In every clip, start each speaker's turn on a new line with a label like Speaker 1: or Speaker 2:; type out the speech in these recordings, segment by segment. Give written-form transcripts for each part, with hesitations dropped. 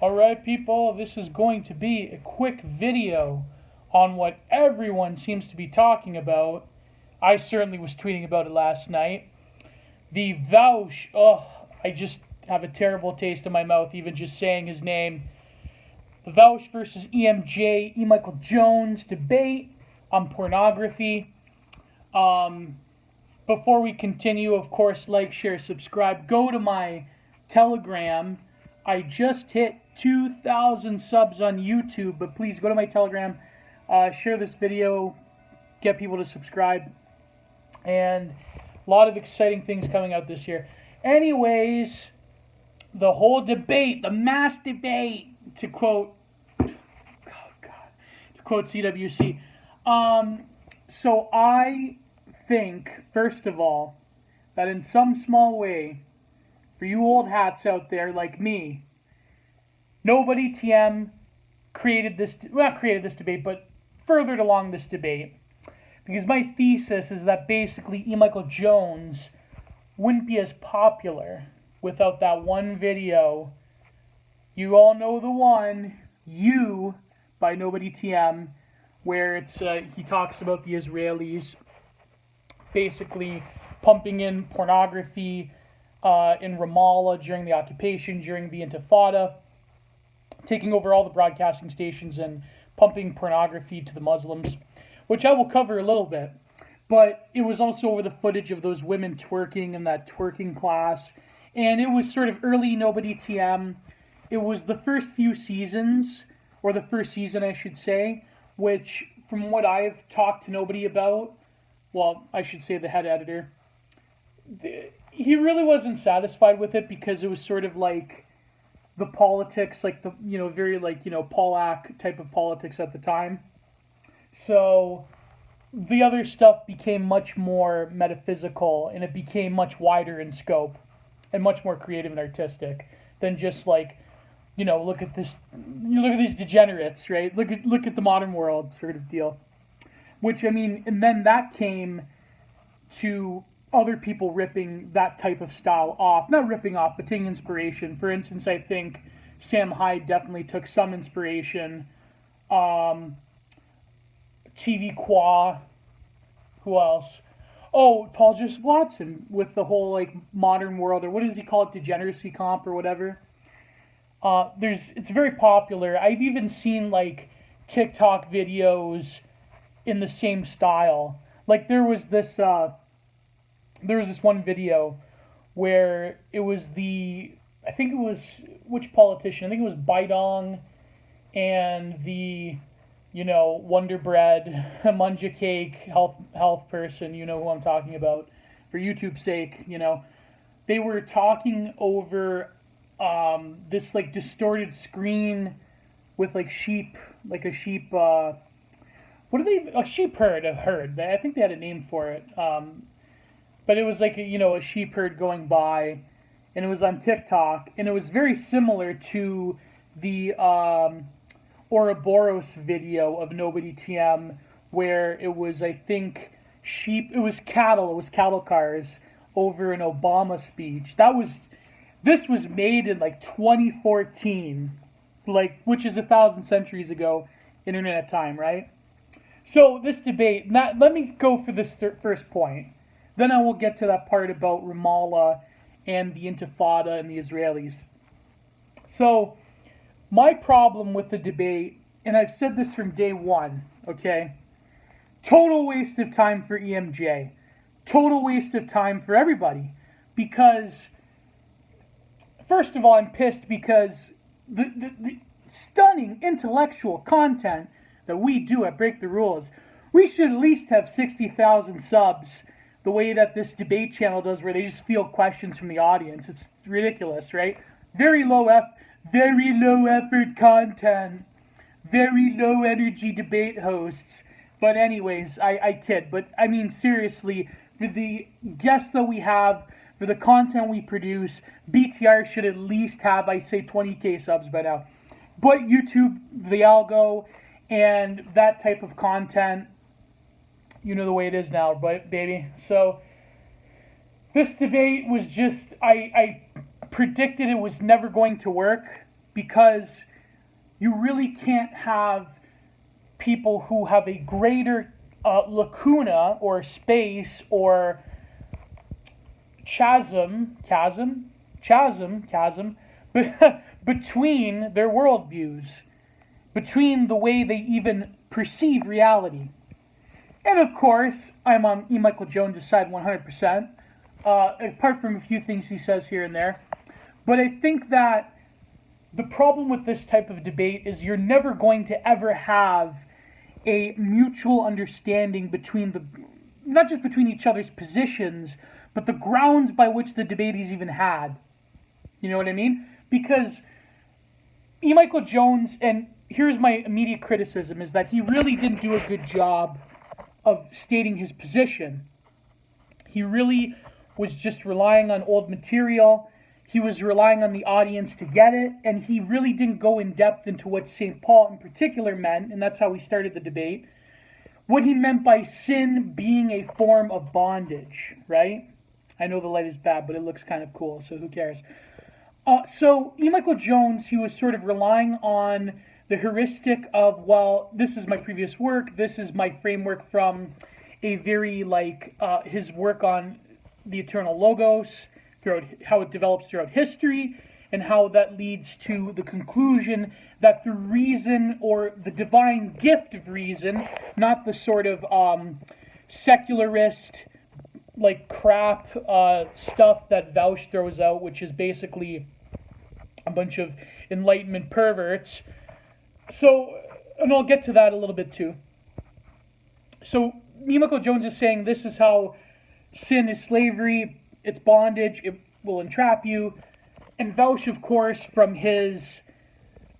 Speaker 1: Alright people, this is going to be a quick video on what everyone seems to be talking about. I certainly was tweeting about it last night. The Vaush, I just have a terrible taste in my mouth even just saying his name. The Vaush versus EMJ, E. Michael Jones debate on pornography. Before we continue, of course, like, share, subscribe. Go to my Telegram. I just hit 2,000 subs on YouTube, but please go to my Telegram, share this video, get people to subscribe, and a lot of exciting things coming out this year. Anyways, the whole debate, the mass debate, to quote CWC. So I think, first of all, that in some small way, for you old hats out there like me, nobody TM created this, not created this debate, but furthered along this debate. Because my thesis is that basically E. Michael Jones wouldn't be as popular without that one video. You all know the one, You, by Nobody TM, where it's he talks about the Israelis basically pumping in pornography in Ramallah during the occupation, during the Intifada, taking over all the broadcasting stations and pumping pornography to the Muslims, which I will cover a little bit. But it was also over the footage of those women twerking in that twerking class. And it was sort of early Nobody TM. It was the first few seasons, or the first season, I should say, which, from what I've talked to Nobody about, well, I should say the head editor, he really wasn't satisfied with it because it was sort of like the politics, like the, very like, Pollack type of politics at the time. So the other stuff became much more metaphysical, and it became much wider in scope and much more creative and artistic than just like, look at this, look at these degenerates, right? Look at the modern world sort of deal. Which, and then that came to other people ripping that type of style off. Not ripping off, but taking inspiration. For instance, I think Sam Hyde definitely took some inspiration. TV Qua. Who else? Oh, Paul Joseph Watson with the whole, like, modern world, or what does he call it, degeneracy comp or whatever. It's very popular. I've even seen, like, TikTok videos in the same style. Like, there was this one video where it was which politician? I think it was Pr0n and the, Wonder Bread, Munja Cake, health person, you know who I'm talking about, for YouTube's sake, They were talking over this, like, distorted screen with, like, sheep, like a sheep, a sheep herd, a herd. I think they had a name for it. But it was like, a sheep herd going by, and it was on TikTok, and it was very similar to the Ouroboros video of Nobody TM, where it was, I think, it was cattle cars over an Obama speech. This was made in, like, 2014, like, which is 1,000 centuries ago, internet time, right? So this debate, let me go for this first point. Then I will get to that part about Ramallah and the Intifada and the Israelis. So my problem with the debate, and I've said this from day one, okay? Total waste of time for EMJ. Total waste of time for everybody. Because, first of all, I'm pissed because the stunning intellectual content that we do at Break the Rules, we should at least have 60,000 subs the way that this debate channel does, where they just field questions from the audience. It's ridiculous, right? Very low effort content, very low energy debate hosts. But anyways, I kid. But seriously, for the guests that we have, for the content we produce, BTR should at least have, I say, 20k subs by now. But YouTube, the algo, and that type of content, the way it is now, but baby. So this debate was just, I predicted it was never going to work. because you really can't have people who have a greater lacuna or space or chasm between their worldviews, between the way they even perceive reality. And of course, I'm on E. Michael Jones' side 100%, apart from a few things he says here and there. But I think that the problem with this type of debate is you're never going to ever have a mutual understanding between not just between each other's positions, but the grounds by which the debate is even had. You know what I mean? Because E. Michael Jones, and here's my immediate criticism, is that he really didn't do a good job of stating his position. He really was just relying on old material. He was relying on the audience to get it, and he really didn't go in depth into what St. Paul in particular meant, and that's how we started the debate. What he meant by sin being a form of bondage, right? I know the light is bad, but it looks kind of cool, so who cares? So E. Michael Jones, he was sort of relying on the heuristic of, well, this is my previous work, this is my framework from a very, his work on the eternal logos, throughout how it develops throughout history, and how that leads to the conclusion that the reason, or the divine gift of reason, not the sort of secularist, crap stuff that Vaush throws out, which is basically a bunch of Enlightenment perverts. So, and I'll get to that a little bit too. So, E. Michael Jones is saying this is how sin is slavery, it's bondage, it will entrap you. And Vaush, of course, from his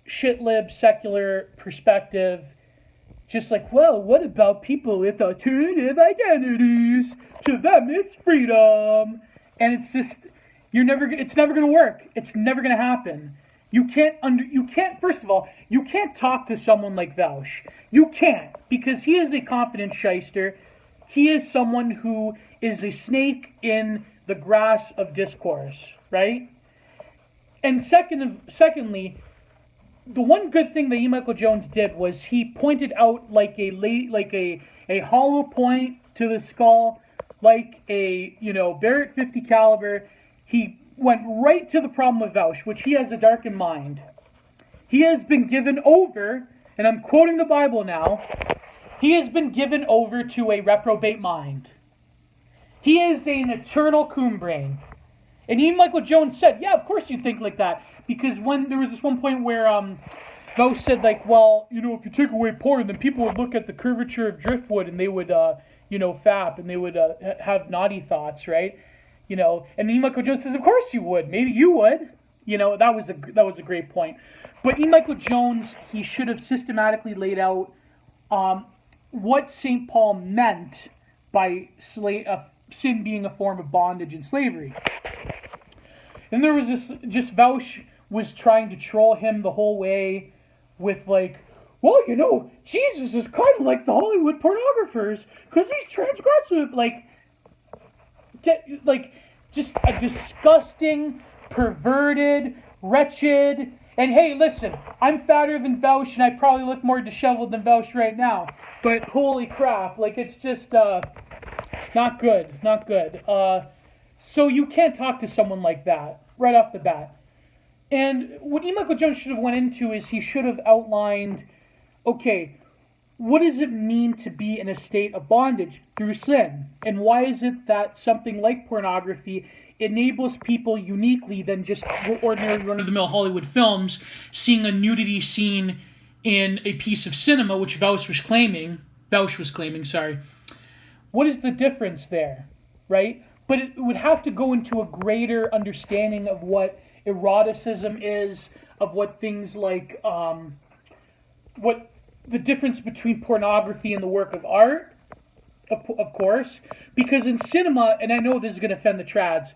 Speaker 1: shit-lib secular perspective, just well, what about people with alternative identities? To them, it's freedom. And it's just, it's never going to work. It's never going to happen. You can't, first of all, you can't talk to someone like Vaush. You can't, because he is a confident shyster. He is someone who is a snake in the grass of discourse, right? And secondly, the one good thing that E. Michael Jones did was he pointed out a hollow point to the skull, like a Barrett 50 caliber. He went right to the problem of Vaush, which he has a darkened mind. He has been given over, and I'm quoting the Bible now, he has been given over to a reprobate mind. He is an eternal coon brain. And even Michael Jones said, yeah, of course you think like that. Because when there was this one point where Vaush said, well, if you take away porn, then people would look at the curvature of driftwood and they would, fap, and they would have naughty thoughts, right? And E. Michael Jones says, of course you would. Maybe you would. That was a great point. But E. Michael Jones, he should have systematically laid out what St. Paul meant by sin being a form of bondage and slavery. And there was Vaush was trying to troll him the whole way with well, Jesus is kind of like the Hollywood pornographers because he's transgressive. Just a disgusting, perverted, wretched, and hey, listen, I'm fatter than Vaush and I probably look more disheveled than Vaush right now, but holy crap, it's just, not good. So you can't talk to someone like that right off the bat. And what E. Michael Jones should have went into is he should have outlined, okay, what does it mean to be in a state of bondage through sin? And why is it that something like pornography enables people uniquely than just ordinary run-of-the-mill Hollywood films seeing a nudity scene in a piece of cinema, which Vaush was claiming, What is the difference there, right? But it would have to go into a greater understanding of what eroticism is, of what things like, what the difference between pornography and the work of art, of course, because in cinema, and I know this is going to offend the trads,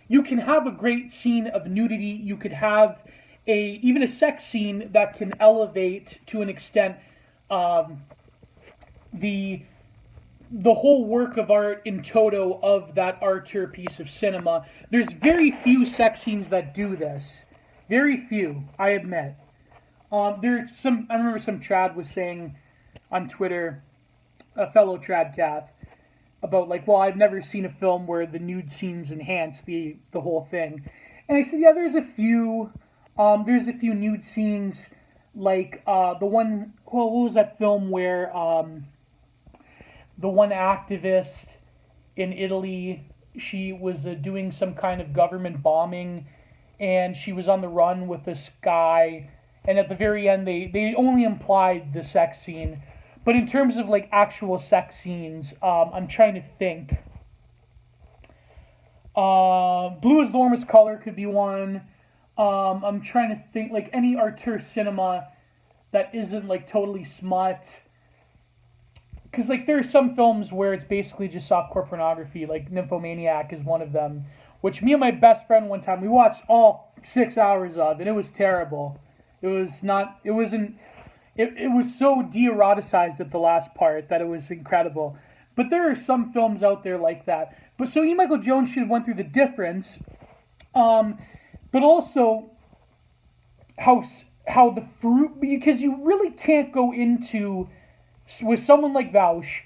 Speaker 1: you can have a great scene of nudity, you could have even a sex scene that can elevate to an extent the whole work of art in toto of that auteur piece of cinema. There's very few sex scenes that do this. Very few, I admit. There's some. I remember some trad was saying on Twitter, a fellow tradcath, about like, well, I've never seen a film where the nude scenes enhance the whole thing, and I said, yeah, there's a few. There's a few nude scenes, like the one. Well, what was that film where the one activist in Italy, she was doing some kind of government bombing, and she was on the run with this guy, and at the very end they only implied the sex scene. But in terms of like actual sex scenes, I'm trying to think. Blue is the warmest color could be one. I'm trying to think like any auteur cinema that isn't like totally smut. Because like there are some films where it's basically just softcore pornography, like Nymphomaniac is one of them, which me and my best friend one time we watched all 6 hours of, and it was terrible. It was not. It wasn't. It was so de-eroticized at the last part that it was incredible. But there are some films out there like that. But so E. Michael Jones should have went through the difference, but also how the fruit, because you really can't go into, with someone like Vaush,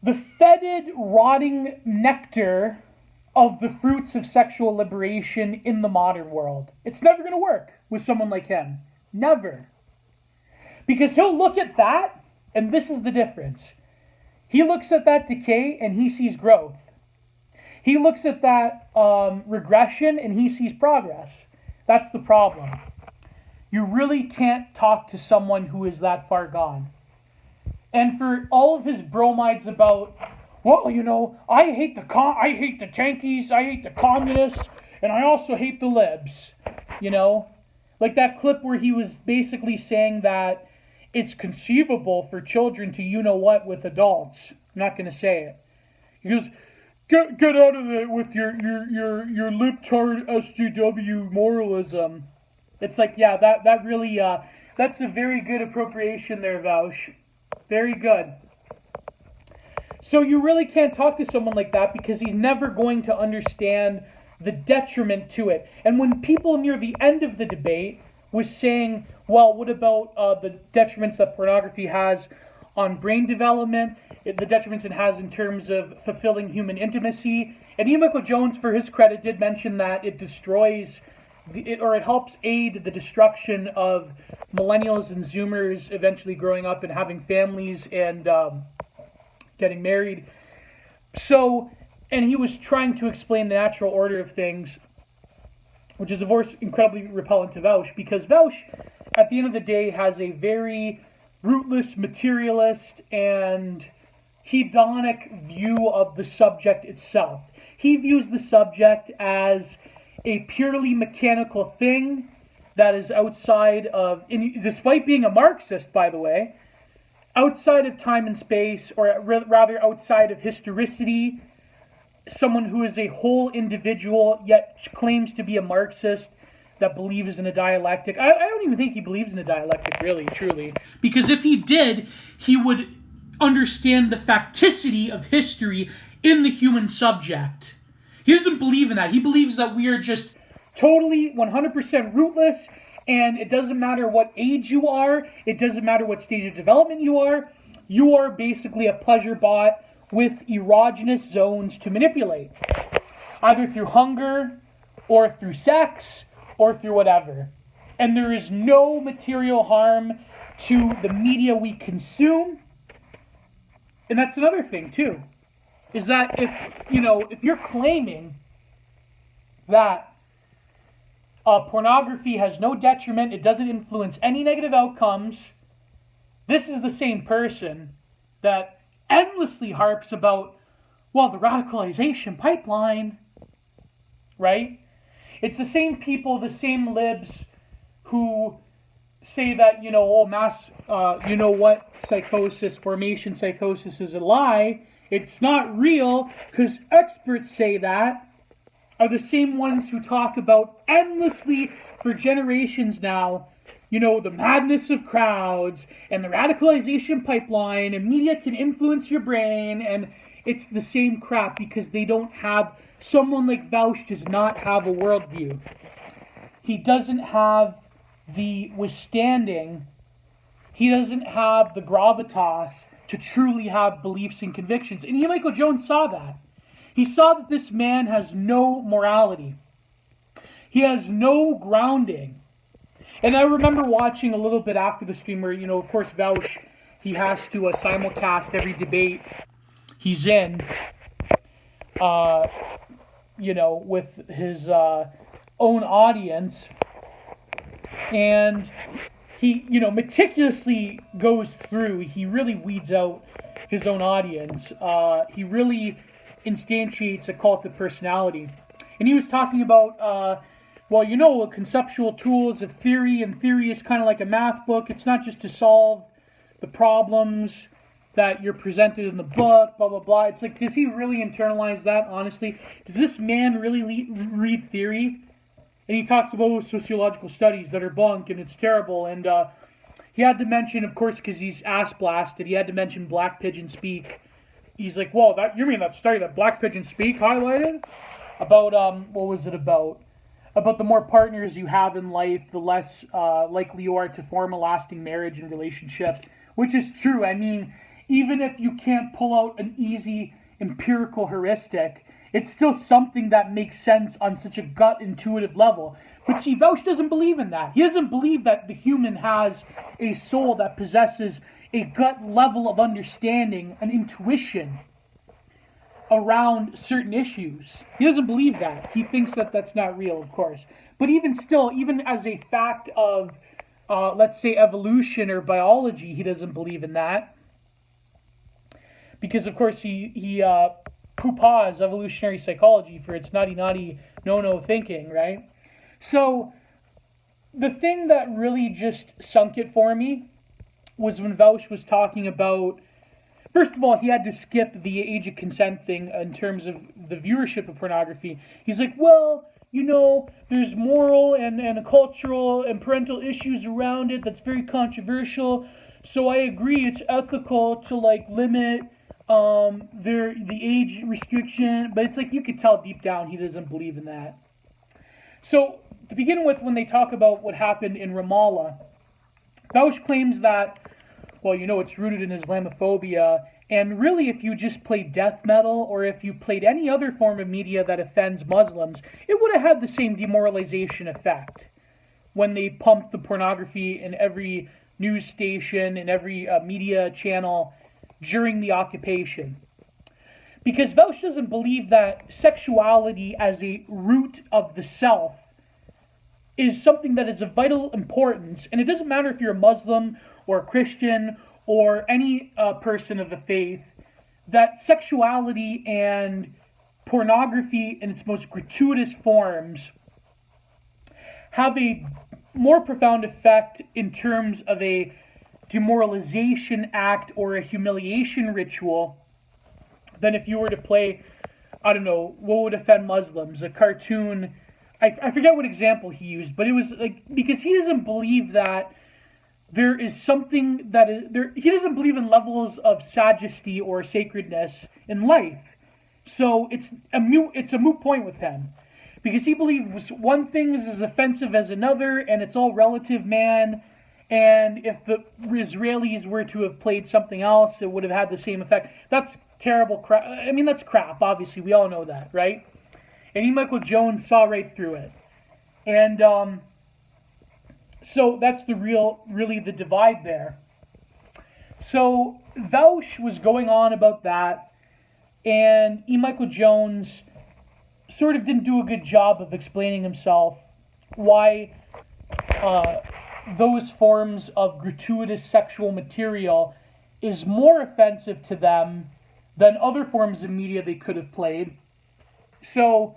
Speaker 1: the fetid, rotting nectar of the fruits of sexual liberation in the modern world. It's never going to work with someone like him. Never. Because he'll look at that, and this is the difference. He looks at that decay, and he sees growth. He looks at that regression, and he sees progress. That's the problem. You really can't talk to someone who is that far gone. And for all of his bromides about, well, you know, I hate the tankies, I hate the communists, and I also hate the libs. You know, like that clip where he was basically saying that it's conceivable for children to you-know-what with adults. I'm not going to say it. He goes, get out of it with your libtard SJW moralism. It's like, yeah, that really, that's a very good appropriation there, Vaush. Very good. So you really can't talk to someone like that because he's never going to understand the detriment to it. And when people near the end of the debate was saying, well, what about the detriments that pornography has on brain development, the detriments it has in terms of fulfilling human intimacy, and E. Michael Jones, for his credit, did mention that it destroys, it helps aid the destruction of millennials and Zoomers eventually growing up and having families and getting married. So, and he was trying to explain the natural order of things, which is, of course, incredibly repellent to Vaush, because Vaush, at the end of the day, has a very rootless, materialist, and hedonic view of the subject itself. He views the subject as a purely mechanical thing that is outside of, despite being a Marxist, by the way, outside of time and space, or rather outside of historicity, someone who is a whole individual yet claims to be a Marxist that believes in a dialectic. I don't even think he believes in a dialectic, really, truly. Because if he did, he would understand the facticity of history in the human subject. He doesn't believe in that. He believes that we are just totally 100% rootless, and it doesn't matter what age you are, it doesn't matter what stage of development you are basically a pleasure bot with erogenous zones to manipulate, either through hunger, or through sex, or through whatever. And there is no material harm to the media we consume. And that's another thing, too, is that if you're claiming that pornography has no detriment, it doesn't influence any negative outcomes, this is the same person that endlessly harps about, well, the radicalization pipeline, right? It's the same people, the same libs who say that, mass, psychosis, formation psychosis is a lie. It's not real because experts say that, are the same ones who talk about endlessly for generations now, the madness of crowds and the radicalization pipeline and media can influence your brain, and it's the same crap because they don't have, someone like Vaush does not have a worldview. he doesn't have the withstanding, he doesn't have the gravitas to truly have beliefs and convictions. And Ian Michael Jones saw that. He saw that this man has no morality. He has no grounding. And I remember watching a little bit after the stream where, of course, Vaush, he has to simulcast every debate he's in, with his own audience. And he, meticulously goes through, he really weeds out his own audience. He really instantiates a cult of personality. And he was talking about, conceptual tools of theory, and theory is kind of like a math book. It's not just to solve the problems that you're presented in the book, blah, blah, blah. It's like, does he really internalize that, honestly? Does this man really read theory? And he talks about sociological studies that are bunk, and it's terrible. And he had to mention, of course, because he's ass blasted, he had to mention Black Pigeon Speak. He's like, whoa, you mean that study that Black Pigeon Speak highlighted? About, what was it about? About the more partners you have in life, the less likely you are to form a lasting marriage and relationship. Which is true. I mean, even if you can't pull out an easy empirical heuristic, it's still something that makes sense on such a gut intuitive level. But see, Vaush doesn't believe in that. He doesn't believe that the human has a soul that possesses a gut level of understanding, an intuition around certain issues. He doesn't believe that. He thinks that that's not real, of course. But even still, even as a fact of, let's say, evolution or biology, he doesn't believe in that. Because, of course, he poo-paws evolutionary psychology for its naughty, no thinking, right? So, the thing that really just sunk it for me was when Vaush was talking about, first of all, he had to skip the age of consent thing in terms of the viewership of pornography. He's like, well, there's moral and cultural and parental issues around it that's very controversial. So I agree it's ethical to limit the age restriction, but it's like you could tell deep down he doesn't believe in that. So to begin with, when they talk about what happened in Ramallah, Vaush claims that, it's rooted in Islamophobia, and really if you just played death metal or if you played any other form of media that offends Muslims, it would have had the same demoralization effect when they pumped the pornography in every news station and every media channel during the occupation. Because Vaush doesn't believe that sexuality as a root of the self is something that is of vital importance, and it doesn't matter if you're a Muslim or a Christian or any person of the faith, that sexuality and pornography in its most gratuitous forms have a more profound effect in terms of a demoralization act or a humiliation ritual than if you were to play, what would offend Muslims, a cartoon. I forget what example he used, but it was because he doesn't believe that there is something that is there. He doesn't believe in levels of sagesty or sacredness in life. So it's a moot point with him, because he believes one thing is as offensive as another, and it's all relative, man. And if the Israelis were to have played something else, it would have had the same effect. That's terrible crap. I mean, that's crap. Obviously, we all know that, right? And E. Michael Jones saw right through it, and so that's really the divide there. So Vaush was going on about that, and E. Michael Jones sort of didn't do a good job of explaining himself why those forms of gratuitous sexual material is more offensive to them than other forms of media they could have played. So,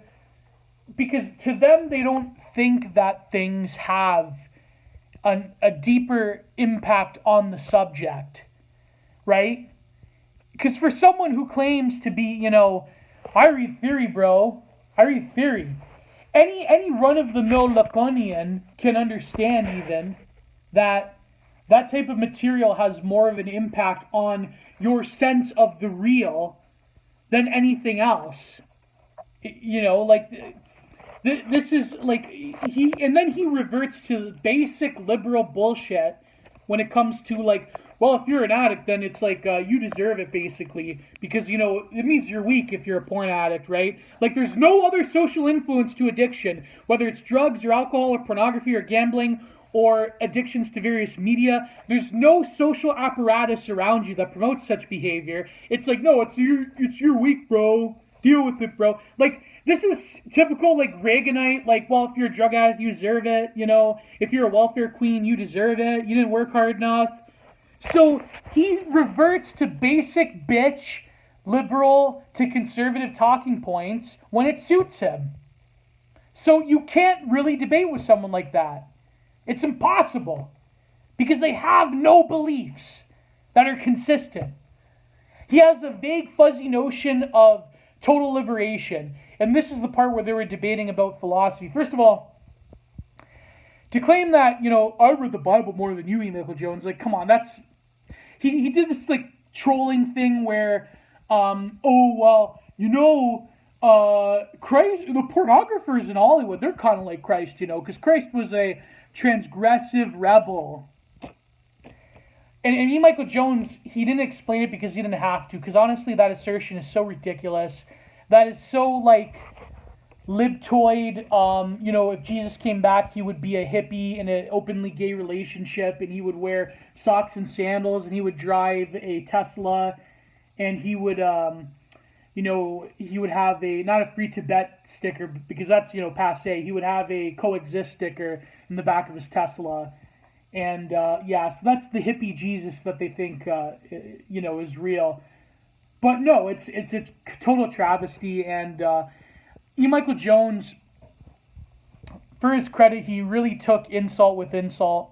Speaker 1: because to them, they don't think that things have a deeper impact on the subject, right? Because for someone who claims to be, I read theory, bro. I read theory. Any run-of-the-mill Lacanian can understand even that type of material has more of an impact on your sense of the real than anything else. This is like and then he reverts to basic liberal bullshit when it comes to like, well, if you're an addict, then it's like you deserve it basically because it means you're weak if you're a porn addict, right? Like, there's no other social influence to addiction, whether it's drugs or alcohol or pornography or gambling or addictions to various media. There's no social apparatus around you that promotes such behavior. It's like, no, it's your weak, bro. Deal with it, bro. Like, this is typical, like, Reaganite, like, well, if you're a drug addict, you deserve it, if you're a welfare queen, you deserve it, you didn't work hard enough. So he reverts to basic bitch, liberal to conservative talking points when it suits him. So you can't really debate with someone like that. It's impossible because they have no beliefs that are consistent. He has a vague, fuzzy notion of total liberation. And this is the part where they were debating about philosophy. First of all, to claim that, I read the Bible more than you, Michael Jones, like, come on, that's... He did this, like, trolling thing where, Christ, the pornographers in Hollywood, they're kind of like Christ, because Christ was a transgressive rebel. And E. Michael Jones, he didn't explain it because he didn't have to, because honestly, that assertion is so ridiculous. That is so, like, libtoid. If Jesus came back, he would be a hippie in an openly gay relationship, and he would wear socks and sandals, and he would drive a Tesla, and he would, he would have not a Free Tibet sticker, because that's, passe. He would have a coexist sticker in the back of his Tesla. And, so that's the hippie Jesus that they think, is real. But no, it's a total travesty, and E. Michael Jones, for his credit, he really took insult with insult.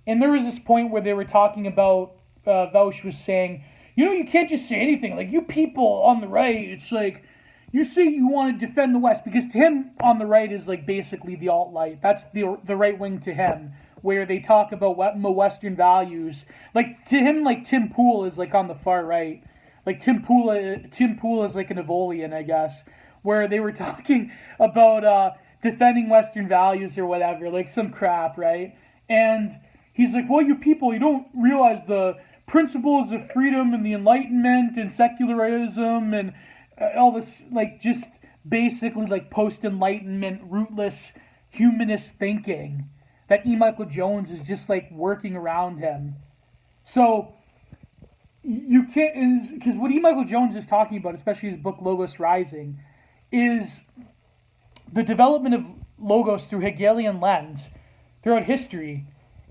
Speaker 1: And there was this point where they were talking about, Vaush was saying, you can't just say anything. Like, you people on the right, it's like, you say you want to defend the West, because to him, on the right is like basically the alt-right. That's the right wing to him, where they talk about Western values. Like, to him, like, Tim Pool is like on the far right. Like, Tim Pool is like an Evolian, I guess, where they were talking about defending Western values or whatever, like some crap, right? And he's like, well, you people, you don't realize the principles of freedom and the Enlightenment and secularism and all this, like, just basically, like, post-Enlightenment, rootless, humanist thinking that E. Michael Jones is just, like, working around him. So you can't, because what E. Michael Jones is talking about, especially his book Logos Rising, is the development of logos through Hegelian lens throughout history.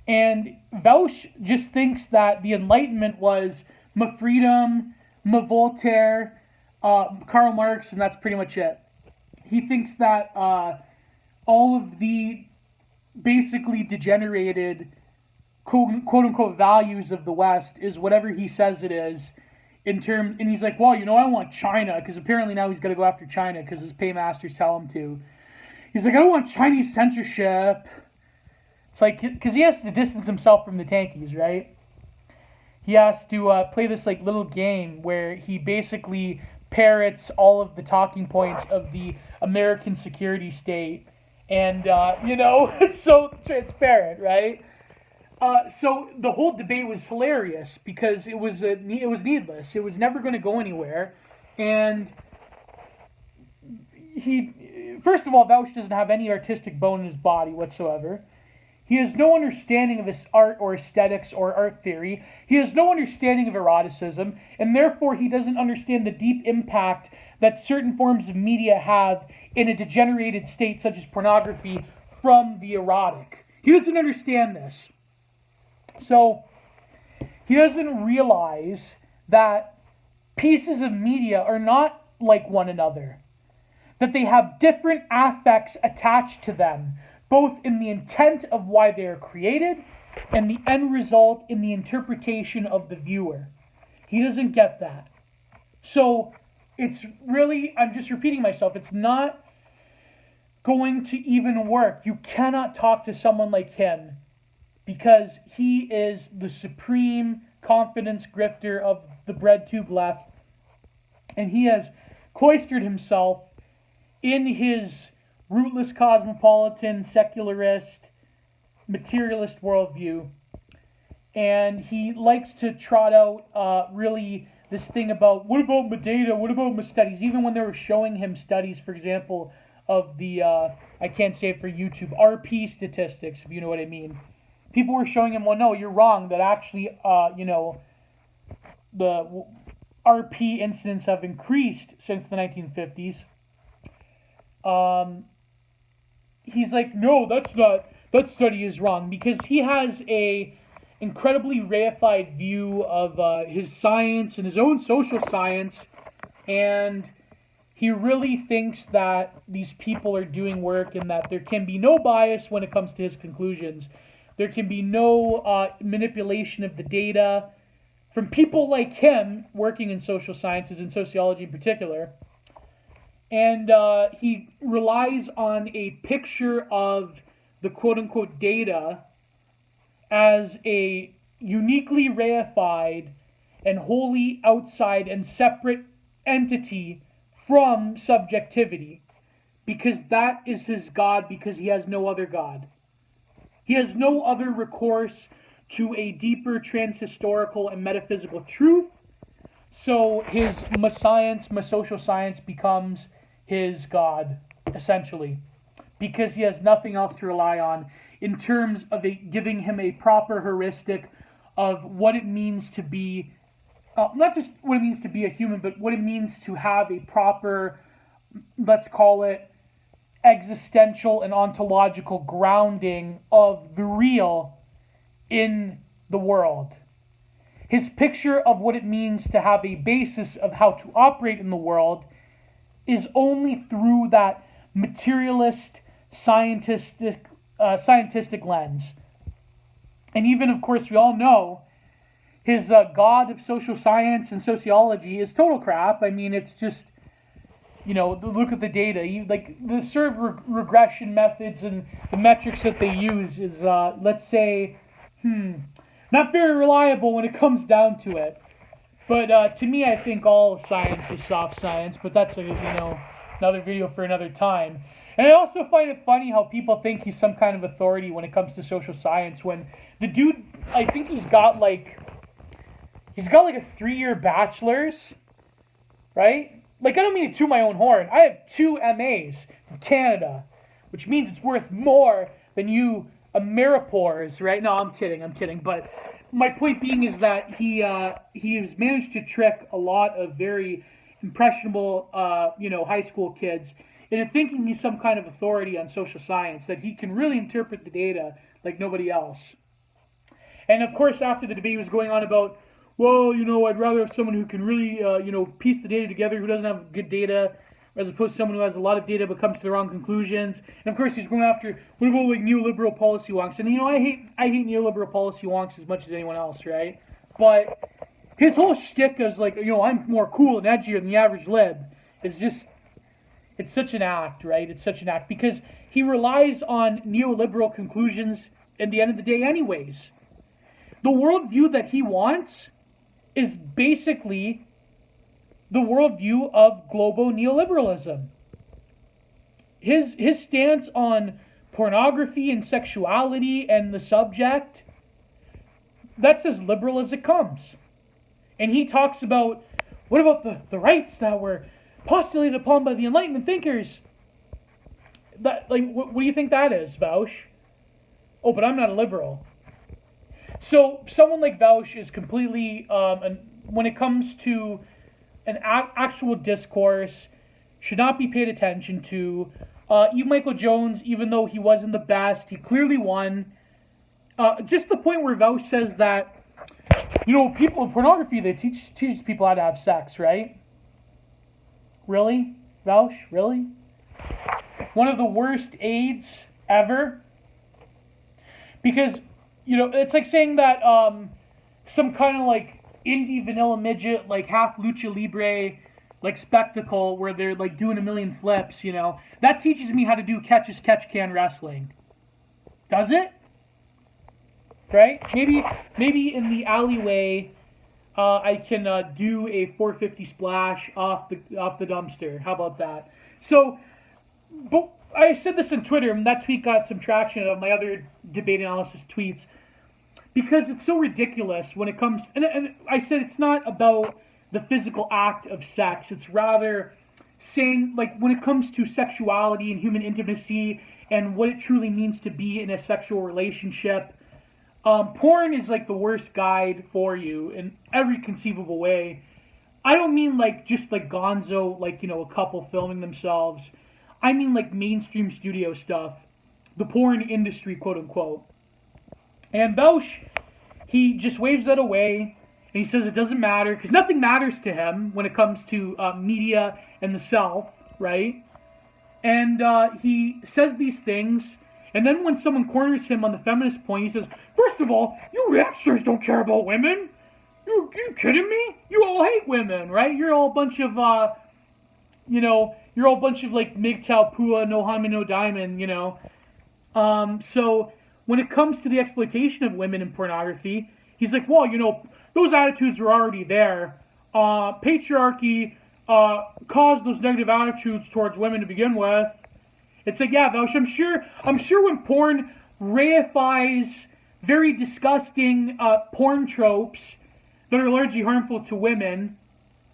Speaker 1: And Vaush just thinks that the Enlightenment was ma freedom, ma Voltaire, Karl Marx, and that's pretty much it. He thinks that all of the basically degenerated quote-unquote values of the West is whatever he says it is, and he's like, well, I want China, because apparently now he's got to go after China because his paymasters tell him to. He's like, I don't want Chinese censorship. It's like, because he has to distance himself from the tankies, right? He has to play this like little game where he basically parrots all of the talking points of the American security state, and it's so transparent, right? So the whole debate was hilarious because it was needless. It was never going to go anywhere, and first of all, Vaush doesn't have any artistic bone in his body whatsoever. He has no understanding of his art or aesthetics or art theory. He has no understanding of eroticism, and therefore he doesn't understand the deep impact that certain forms of media have in a degenerated state such as pornography from the erotic. He doesn't understand this. So he doesn't realize that pieces of media are not like one another, that they have different affects attached to them, both in the intent of why they are created and the end result in the interpretation of the viewer. He doesn't get that. So it's really, I'm just repeating myself, it's not going to even work. You cannot talk to someone like him because he is the supreme confidence grifter of the bread tube left, and he has cloistered himself in his rootless cosmopolitan, secularist, materialist worldview. And he likes to trot out really this thing about, what about my data? What about my studies? Even when they were showing him studies, for example, of the, I can't say it for YouTube, RP statistics, if you know what I mean. People were showing him, well, no, you're wrong, that actually, the RP incidents have increased since the 1950s. He's like, no, that study is wrong, because he has a incredibly reified view of his science and his own social science, and he really thinks that these people are doing work and that there can be no bias when it comes to his conclusions. There can be no manipulation of the data from people like him working in social sciences and sociology in particular. And he relies on a picture of the quote-unquote data as a uniquely reified and wholly outside and separate entity from subjectivity, because that is his God, because he has no other God. He has no other recourse to a deeper transhistorical and metaphysical truth, so his science, social science, becomes his God, essentially, because he has nothing else to rely on in terms of giving him a proper heuristic of what it means to be, not just what it means to be a human, but what it means to have a proper, let's call it, existential and ontological grounding of the real in the world. His picture of what it means to have a basis of how to operate in the world is only through that materialist, scientific lens. And even, of course, we all know his God of social science and sociology is total crap. I mean, it's just, look at the data. Like the sort of regression methods and the metrics that they use is, let's say, not very reliable when it comes down to it. But to me, I think all science is soft science, but that's another video for another time. And I also find it funny how people think he's some kind of authority when it comes to social science, when the dude, I think he's got like a 3-year bachelor's, right? Like, I don't mean to toot my own horn. I have 2 MAs from Canada, which means it's worth more than you Ameripores, right? No, I'm kidding. But my point being is that he has managed to trick a lot of very impressionable, high school kids into thinking he's some kind of authority on social science, that he can really interpret the data like nobody else. And of course, after the debate was going on about, well, I'd rather have someone who can really, piece the data together, who doesn't have good data, as opposed to someone who has a lot of data but comes to the wrong conclusions. And of course, he's going after, what about like neoliberal policy wonks? And I hate neoliberal policy wonks as much as anyone else, right? But his whole shtick is like, I'm more cool and edgier than the average lib. It's such an act, right? It's such an act because he relies on neoliberal conclusions at the end of the day anyways. The worldview that he wants is basically the worldview of global neoliberalism. His stance on pornography and sexuality and the subject, that's as liberal as it comes. And he talks about, what about the rights that were postulated upon by the Enlightenment thinkers? What do you think that is, Vaush? Oh, but I'm not a liberal. So someone like Vaush is completely, when it comes to an actual discourse, should not be paid attention to. E. Michael Jones, even though he wasn't the best, he clearly won. Just the point where Vaush says that, people in pornography, they teaches people how to have sex, right? Really? Vaush? Really? One of the worst aids ever? Because, it's like saying that some kind of like indie vanilla midget, like half lucha libre, like spectacle where they're like doing a million flips, that teaches me how to do catch-as-catch-can wrestling. Does it? Right? Maybe in the alleyway, I can do a 450 splash off the dumpster. How about that? So but I said this on Twitter, and that tweet got some traction of my other debate analysis tweets because it's so ridiculous when it comes. And I said it's not about the physical act of sex. It's rather saying, like, when it comes to sexuality and human intimacy and what it truly means to be in a sexual relationship, porn is like the worst guide for you in every conceivable way. I don't mean like just like gonzo, like, a couple filming themselves. I mean like mainstream studio stuff, the porn industry, quote unquote. And Vaush, he just waves that away, and he says it doesn't matter because nothing matters to him when it comes to media and the self, right? And he says these things, and then when someone corners him on the feminist point, he says, "First of all, you reactionaries don't care about women. You kidding me? You all hate women, right? You're all a bunch of you're all a bunch of like MGTOW, PUA, no harm, no diamond, So when it comes to the exploitation of women in pornography, he's like, well, those attitudes were already there. Patriarchy caused those negative attitudes towards women to begin with. It's like, yeah, Vaush, I'm sure when porn reifies very disgusting porn tropes that are largely harmful to women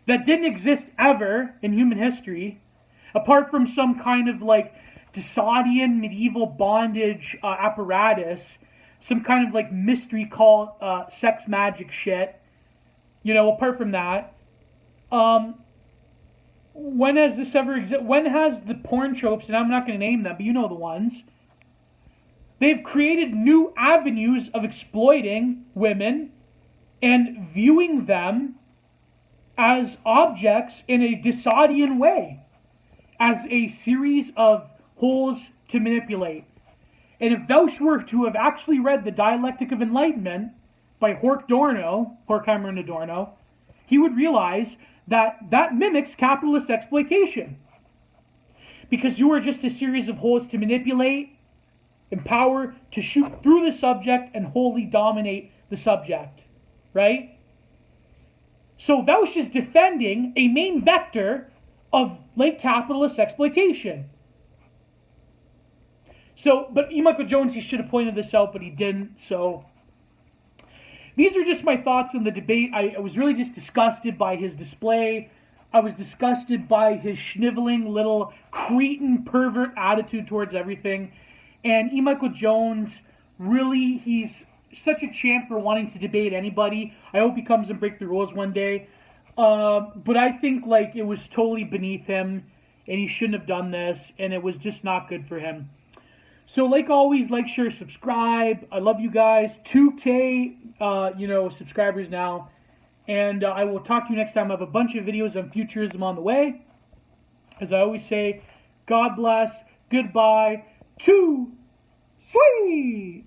Speaker 1: that didn't exist ever in human history, apart from some kind of like Disadian medieval bondage apparatus, some kind of like mystery cult sex magic shit, apart from that, when has this ever when has the porn tropes, and I'm not going to name them, but you know the ones, they've created new avenues of exploiting women and viewing them as objects in a Disadian way, as a series of holes to manipulate. And if Vaush were to have actually read The Dialectic of Enlightenment by Horkheimer and Adorno, he would realize that mimics capitalist exploitation. Because you are just a series of holes to manipulate, empower, to shoot through the subject and wholly dominate the subject. Right? So Vaush is defending a main vector of late capitalist exploitation. So, but E. Michael Jones, he should have pointed this out, but he didn't. So these are just my thoughts on the debate. I was really just disgusted by his display. I was disgusted by his schniveling little cretin pervert attitude towards everything. And E. Michael Jones, really, he's such a champ for wanting to debate anybody. I hope he comes and break the rules one day. But I think like it was totally beneath him, and he shouldn't have done this, and it was just not good for him. So like always, like, share, subscribe. I love you guys. 2K, subscribers now. And I will talk to you next time. I have a bunch of videos on futurism on the way. As I always say, God bless. Goodbye. Too sweet.